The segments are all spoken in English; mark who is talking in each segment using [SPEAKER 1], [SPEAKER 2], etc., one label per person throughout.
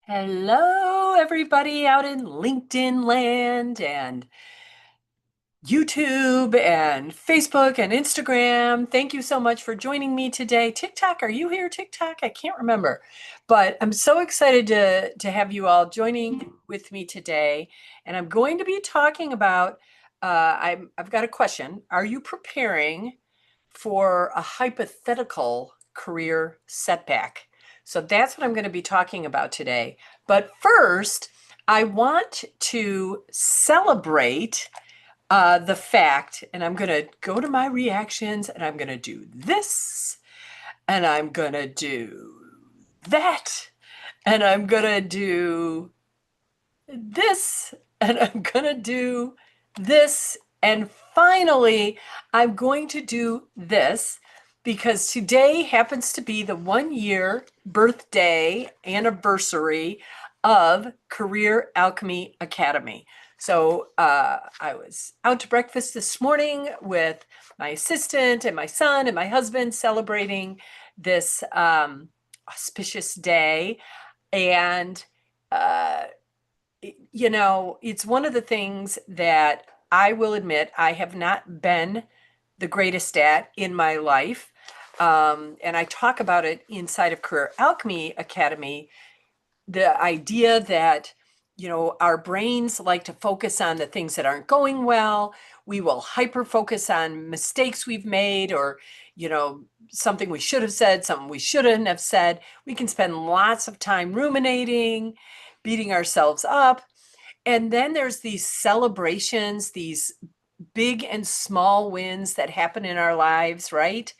[SPEAKER 1] Hello, everybody out in LinkedIn land and YouTube and Facebook and Instagram. Thank you so much for joining me today. TikTok, are you here, TikTok? I can't remember, but I'm so excited to have you all joining with me today. And I'm going to be talking about, I've got a question. Are you preparing for a hypothetical career setback? So that's what I'm going to be talking about today. But first, I want to celebrate the fact, and I'm going to go to my reactions and I'm going to do this, and I'm going to do that, and I'm going to do this, and I'm going to do this. And finally, I'm going to do this because today happens to be the 1 year birthday anniversary of Career Alchemy Academy. So I was out to breakfast this morning with my assistant and my son and my husband celebrating this auspicious day. And uh, it's one of the things that I will admit I have not been the greatest at in my life. And I talk about it inside of Career Alchemy Academy, the idea that, our brains like to focus on the things that aren't going well. We will hyper focus on mistakes we've made or, something we should have said, something we shouldn't have said. We can spend lots of time ruminating, beating ourselves up. And then there's these celebrations, these big and small wins that happen in our lives, right?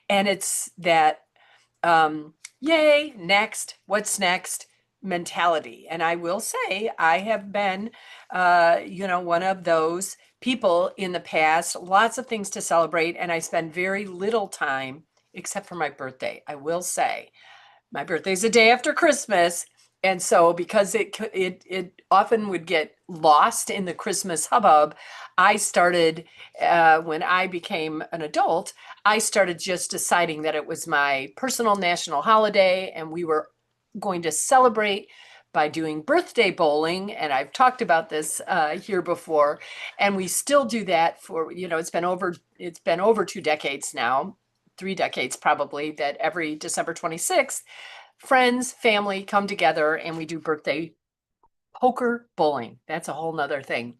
[SPEAKER 1] And it's that yay, next, what's next mentality. And I will say, I have been, one of those people in the past, lots of things to celebrate, and I spend very little time, except for my birthday. I will say, my birthday's the day after Christmas. And so because it often would get lost in the Christmas hubbub, I started when I became an adult, I started just deciding that it was my personal national holiday and we were going to celebrate by doing birthday bowling. And I've talked about this here before, and we still do that for, it's been over 2 decades now, 3 decades probably, that every December 26th, friends, family come together and we do birthday poker bowling. That's a whole nother thing.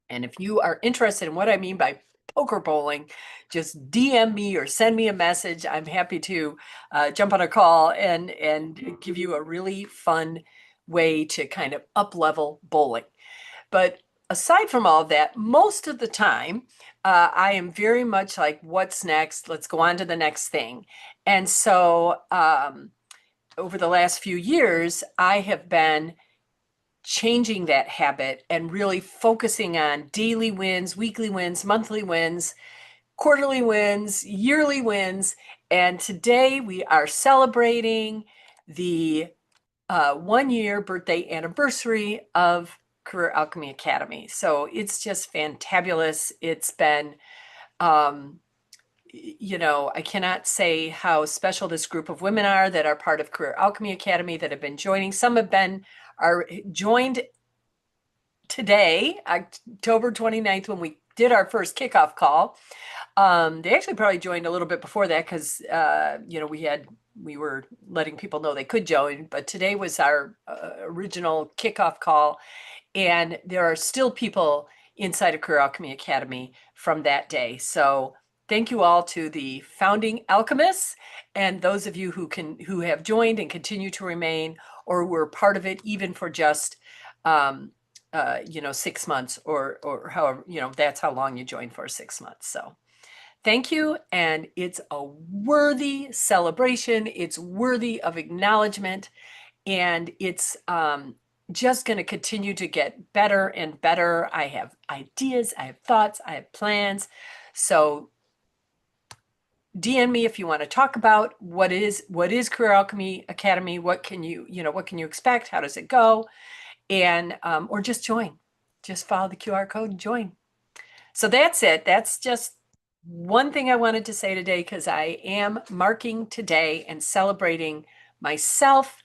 [SPEAKER 1] And if you are interested in what I mean by poker bowling, just DM me or send me a message. I'm happy to jump on a call and give you a really fun way to kind of up level bowling. But aside from all of that, most of the time, I am very much like, what's next? Let's go on to the next thing. And so over the last few years, I have been changing that habit and really focusing on daily wins, weekly wins, monthly wins, quarterly wins, yearly wins. And today we are celebrating the 1 year birthday anniversary of Career Alchemy Academy. So it's just fantabulous. It's been, I cannot say how special this group of women are that are part of Career Alchemy Academy that have been joining. Some are joined today, October 29th, when we did our first kickoff call. They actually probably joined a little bit before that because, we were letting people know they could join, but today was our original kickoff call. And there are still people inside of Career Alchemy Academy from that day. So thank you all to the founding alchemists and those of you who have joined and continue to remain or were part of it even for just 6 months or however, that's how long you joined for, 6 months. So thank you. And it's a worthy celebration. It's worthy of acknowledgement. And it's just going to continue to get better and better. I have ideas, I have thoughts, I have plans. So DM me if you want to talk about what is Career Alchemy Academy. What can you expect? How does it go? And or just join. Just follow the QR code and join. So that's it. That's just one thing I wanted to say today because I am marking today and celebrating myself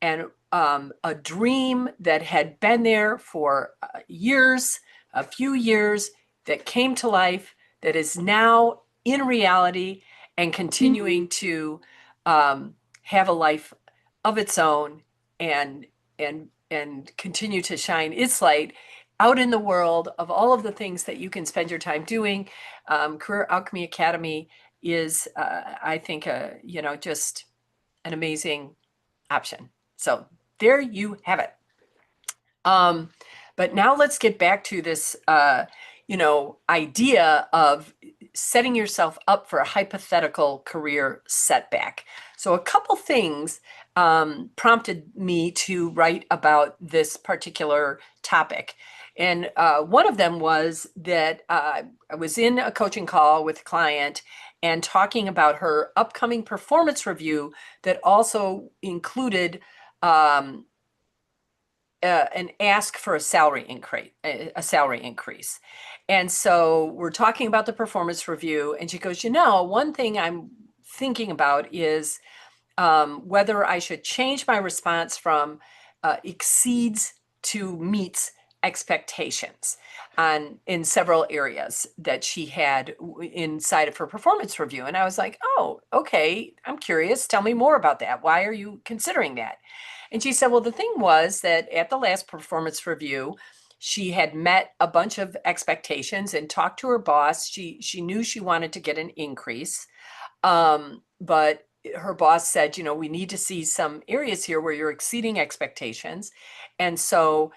[SPEAKER 1] and a dream that had been there for years, a few years, that came to life, that is now in reality and continuing to have a life of its own and continue to shine its light out in the world of all of the things that you can spend your time doing. Career Alchemy Academy is, I think, just an amazing option. So there you have it. But now let's get back to this, idea of setting yourself up for a hypothetical career setback. So a couple things prompted me to write about this particular topic. And one of them was that I was in a coaching call with a client and talking about her upcoming performance review that also included an ask for a salary increase. And so we're talking about the performance review, and she goes, one thing I'm thinking about is whether I should change my response from exceeds to meets expectations in several areas that she had inside of her performance review. And I was like, oh, okay, I'm curious. Tell me more about that. Why are you considering that? And she said, well, the thing was that at the last performance review, she had met a bunch of expectations and talked to her boss. She knew she wanted to get an increase, but her boss said, we need to see some areas here where you're exceeding expectations. And so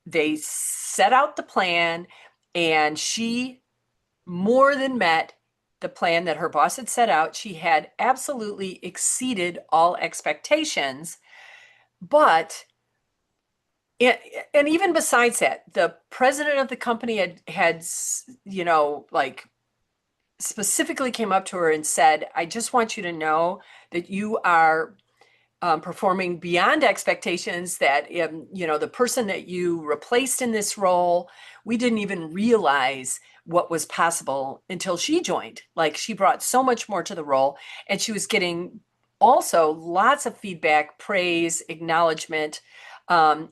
[SPEAKER 1] they set out the plan, and she more than met the plan that her boss had set out. She had absolutely exceeded all expectations. But and even besides that, the president of the company had specifically came up to her and said, I just want you to know that you are performing beyond expectations, that the person that you replaced in this role, we didn't even realize what was possible until she joined. Like, she brought so much more to the role, and she was getting also lots of feedback, praise, acknowledgement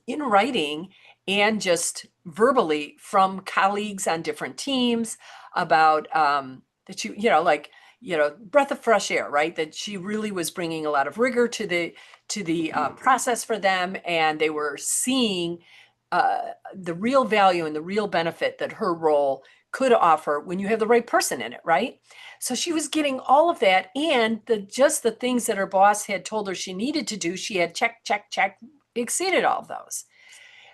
[SPEAKER 1] in writing and just verbally from colleagues on different teams about that breath of fresh air, right? That she really was bringing a lot of rigor to the process for them, and they were seeing the real value and the real benefit that her role could offer when you have the right person in it, right? So she was getting all of that, and the things that her boss had told her she needed to do, she had check, exceeded all of those.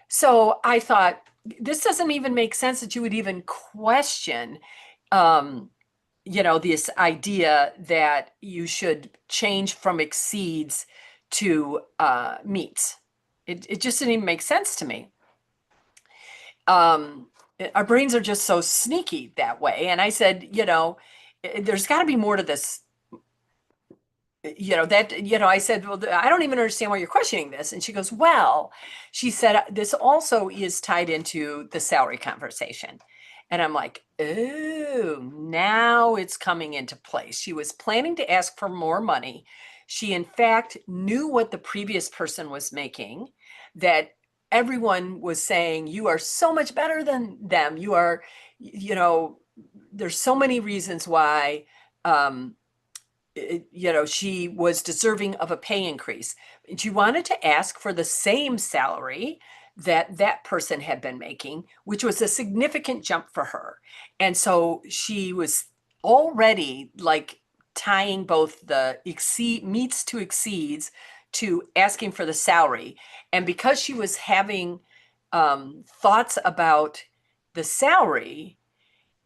[SPEAKER 1] So I thought, this doesn't even make sense that you would even question this idea that you should change from exceeds to meets. It just didn't even make sense to me. Our brains are just so sneaky that way. And I said, there's got to be more to this. I said, well, I don't even understand why you're questioning this. And she goes, well, she said, this also is tied into the salary conversation. And I'm like, oh, now it's coming into place. She was planning to ask for more money. She, in fact, knew what the previous person was making, that everyone was saying, you are so much better than them. You are, there's so many reasons why, she was deserving of a pay increase. And she wanted to ask for the same salary that person had been making, which was a significant jump for her. And so she was already like tying both the meets to exceeds to asking for the salary. And because she was having thoughts about the salary,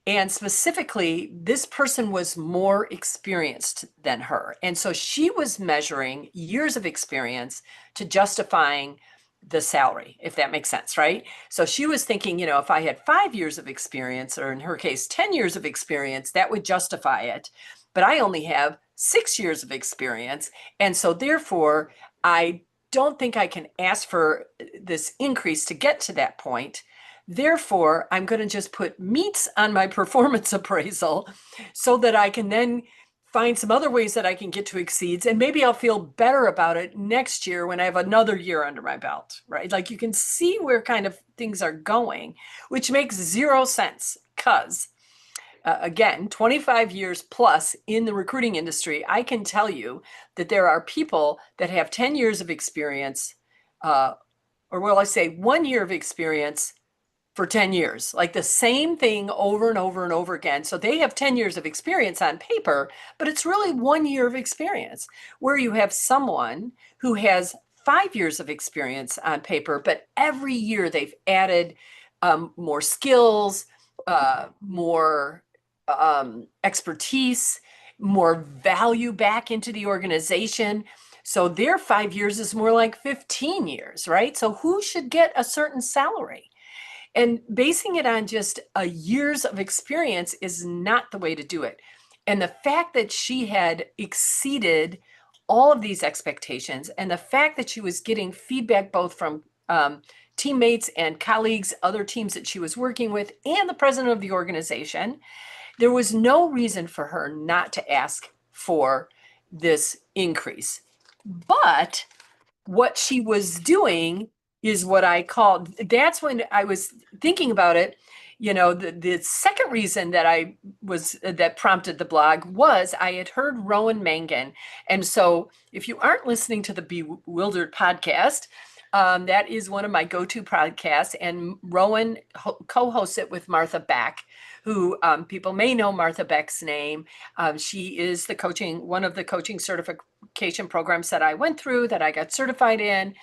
[SPEAKER 1] and specifically, this person was more experienced than her. And so she was measuring years of experience to justifying the salary, if that makes sense, right? So she was thinking, if I had 5 years of experience, or in her case, 10 years of experience, that would justify it. But I only have 6 years of experience. And so therefore, I don't think I can ask for this increase to get to that point. Therefore, I'm going to just put meets on my performance appraisal so that I can then find some other ways that I can get to exceeds, and maybe I'll feel better about it next year when I have another year under my belt, right? Like you can see where kind of things are going, which makes zero sense because again, 25 years plus in the recruiting industry, I can tell you that there are people that have 10 years of experience, or will I say 1 year of experience for 10 years, like the same thing over and over and over again. So they have 10 years of experience on paper, but it's really 1 year of experience. Where you have someone who has 5 years of experience on paper, but every year they've added more skills, more expertise, more value back into the organization. So their 5 years is more like 15 years, right? So who should get a certain salary? And basing it on just a years of experience is not the way to do it. And the fact that she had exceeded all of these expectations, and the fact that she was getting feedback both from teammates and colleagues, other teams that she was working with, and the president of the organization, there was no reason for her not to ask for this increase. But what she was doing is what I called, that's when I was thinking about it. You know, the second reason that that prompted the blog was I had heard Rowan Mangan. And so if you aren't listening to the Bewildered podcast, that is one of my go-to podcasts. And Rowan co-hosts it with Martha Beck, who people may know Martha Beck's name. She is one of the coaching certification programs that I went through, that I got certified in.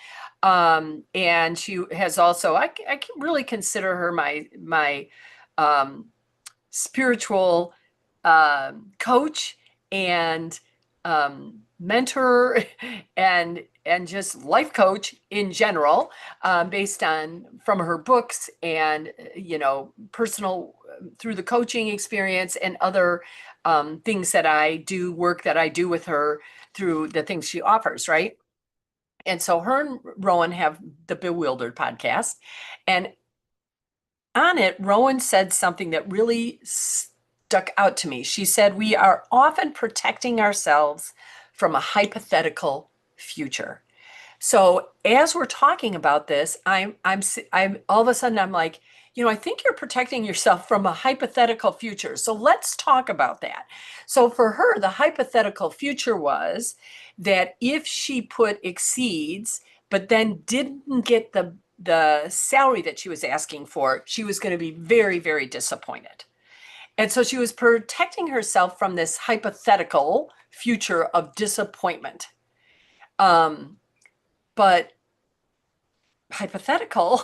[SPEAKER 1] And she has also, I can really consider her my spiritual coach and mentor and just life coach in general, based on from her books and personal through the coaching experience and other things that I do, work that I do with her through the things she offers, right? And so her and Rowan have the Bewildered podcast. And on it, Rowan said something that really stuck out to me. She said, "We are often protecting ourselves from a hypothetical future." So as we're talking about this, I'm all of a sudden I'm like, I think you're protecting yourself from a hypothetical future. So let's talk about that. So for her, the hypothetical future was that if she put exceeds, but then didn't get the salary that she was asking for, she was going to be very, very disappointed. And so she was protecting herself from this hypothetical future of disappointment. But hypothetical,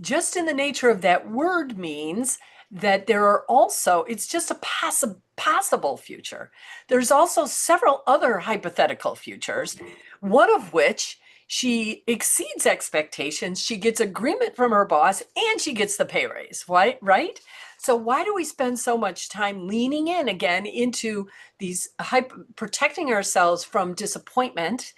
[SPEAKER 1] just in the nature of that word, means that there are also, it's just a possible future. There's also several other hypothetical futures, one of which she exceeds expectations, she gets agreement from her boss, and she gets the pay raise, right? So why do we spend so much time leaning in again into these protecting ourselves from disappointment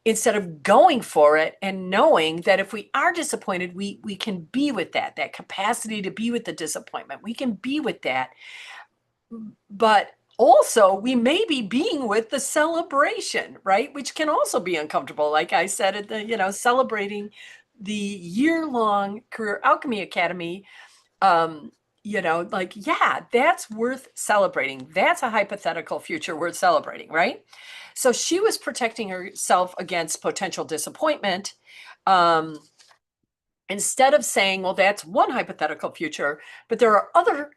[SPEAKER 1] instead of going for it and knowing that if we are disappointed, we can be with that capacity to be with the disappointment. We can be with that. But also we may be being with the celebration, right? Which can also be uncomfortable. Like I said, at the, celebrating the year-long Career Alchemy Academy, yeah, that's worth celebrating. That's a hypothetical future worth celebrating, right? So she was protecting herself against potential disappointment. Instead of saying, well, that's one hypothetical future, but there are other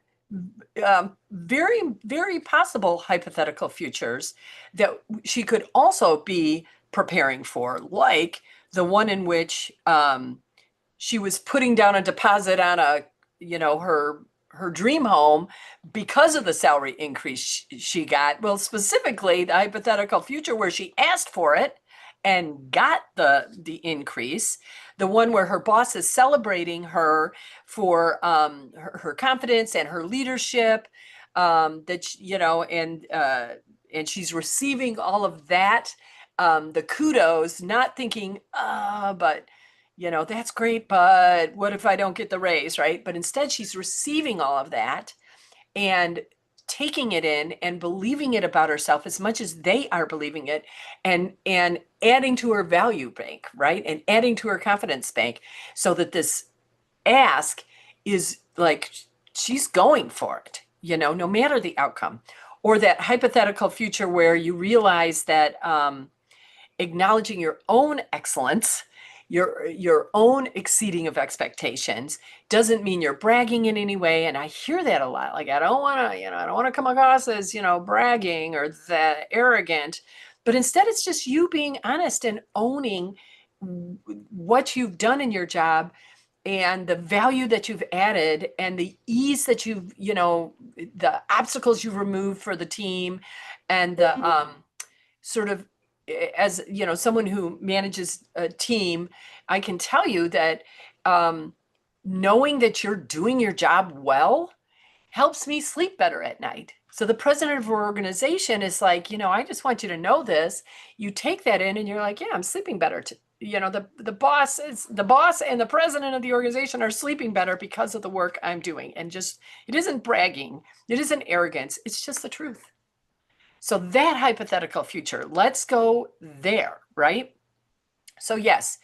[SPEAKER 1] very, very possible hypothetical futures that she could also be preparing for, like the one in which she was putting down a deposit on her dream home because of the salary increase she got. Well, specifically the hypothetical future where she asked for it and got the increase, the one where her boss is celebrating her for her confidence and her leadership, and she's receiving all of that, the kudos, not thinking, but that's great, but what if I don't get the raise, right? But instead she's receiving all of that and taking it in and believing it about herself as much as they are believing it, and adding to her value bank, right? And adding to her confidence bank, so that this ask is like she's going for it, no matter the outcome. Or that hypothetical future where you realize that acknowledging your own excellence, your own exceeding of expectations, doesn't mean you're bragging in any way. And I hear that a lot. Like, I don't want to, I don't want to come across as, bragging or that arrogant. But instead, it's just you being honest and owning what you've done in your job and the value that you've added and the ease that you've, the obstacles you've removed for the team, and the sort of, as someone who manages a team, I can tell you that knowing that you're doing your job well helps me sleep better at night. So the president of our organization is like, I just want you to know this. You take that in and you're like, yeah, I'm sleeping better. The boss and the president of the organization are sleeping better because of the work I'm doing. And just, it isn't bragging. It isn't arrogance. It's just the truth. So that hypothetical future, let's go there, right? So yes,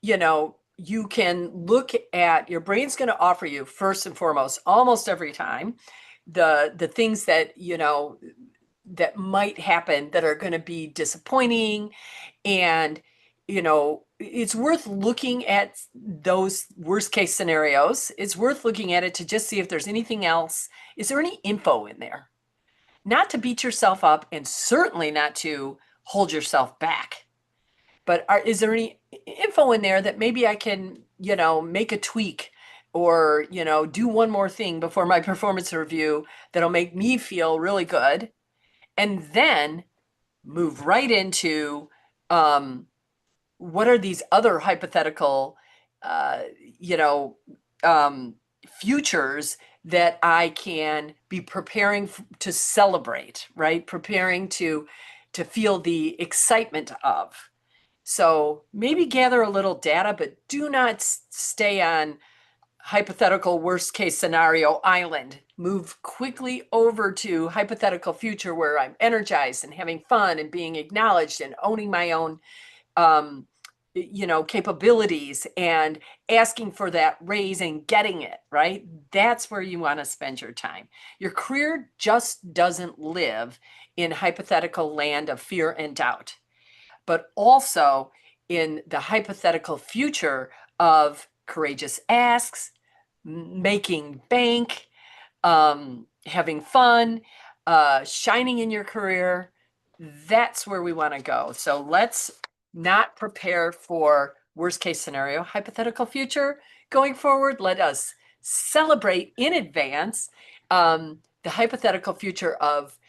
[SPEAKER 1] you can look at, your brain's going to offer you first and foremost, almost every time, the things that, that might happen that are going to be disappointing. And, it's worth looking at those worst case scenarios. It's worth looking at it to just see if there's anything else. Is there any info in there? Not to beat yourself up, and certainly not to hold yourself back. But is there any info in there that maybe I can, make a tweak, or, do one more thing before my performance review that'll make me feel really good? And then move right into what are these other hypothetical, you know, futures that I can be preparing to celebrate, right? Preparing to feel the excitement of. So maybe gather a little data, but do not stay on hypothetical worst case scenario island. Move quickly over to hypothetical future where I'm energized and having fun and being acknowledged and owning my own capabilities and asking for that raise and getting it, right? That's where you want to spend your time. Your career just doesn't live in hypothetical land of fear and doubt, but also in the hypothetical future of courageous asks, making bank, having fun, shining in your career. That's where we want to go. So let's not prepare for worst case scenario, hypothetical future going forward. Let us celebrate in advance the hypothetical future of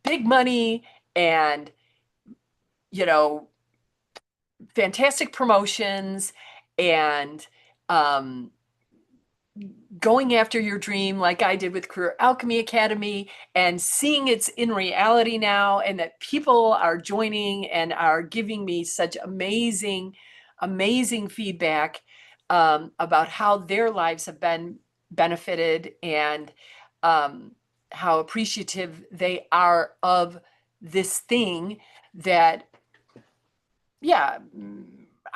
[SPEAKER 1] big money and fantastic promotions and going after your dream like I did with Career Alchemy Academy, and seeing it's in reality now, and that people are joining and are giving me such amazing, amazing feedback about how their lives have been benefited, and how appreciative they are of this thing that, yeah,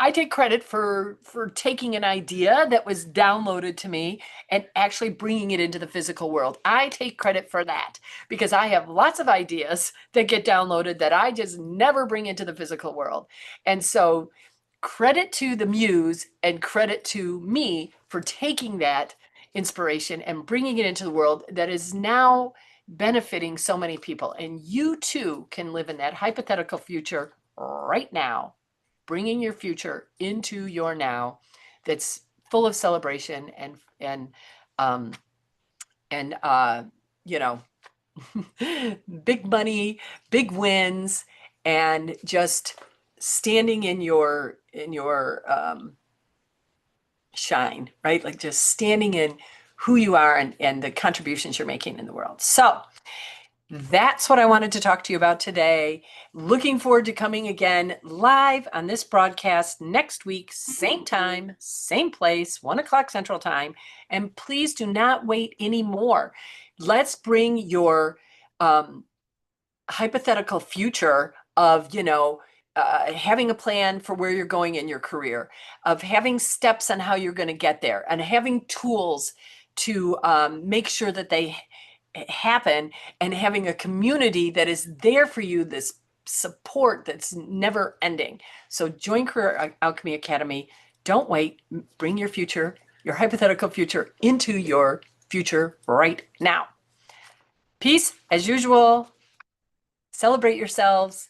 [SPEAKER 1] I take credit for taking an idea that was downloaded to me and actually bringing it into the physical world. I take credit for that because I have lots of ideas that get downloaded that I just never bring into the physical world. And so credit to the muse and credit to me for taking that inspiration and bringing it into the world that is now benefiting so many people. And you too can live in that hypothetical future right now, bringing your future into your now, that's full of celebration and you know big money, big wins, and just standing in your shine, right? Like just standing in who you are and the contributions you're making in the world. So That's what I wanted to talk to you about today. Looking forward to coming again live on this broadcast next week, same time, same place, 1 o'clock Central Time. And please do not wait anymore. Let's bring your um, hypothetical future of, having a plan for where you're going in your career, of having steps on how you're going to get there, and having tools to make sure that they happen, and having a community that is there for you, this support that's never ending. So join Career Alchemy Academy. Don't wait. Bring your future, your hypothetical future, into your future right now. Peace as usual. Celebrate yourselves.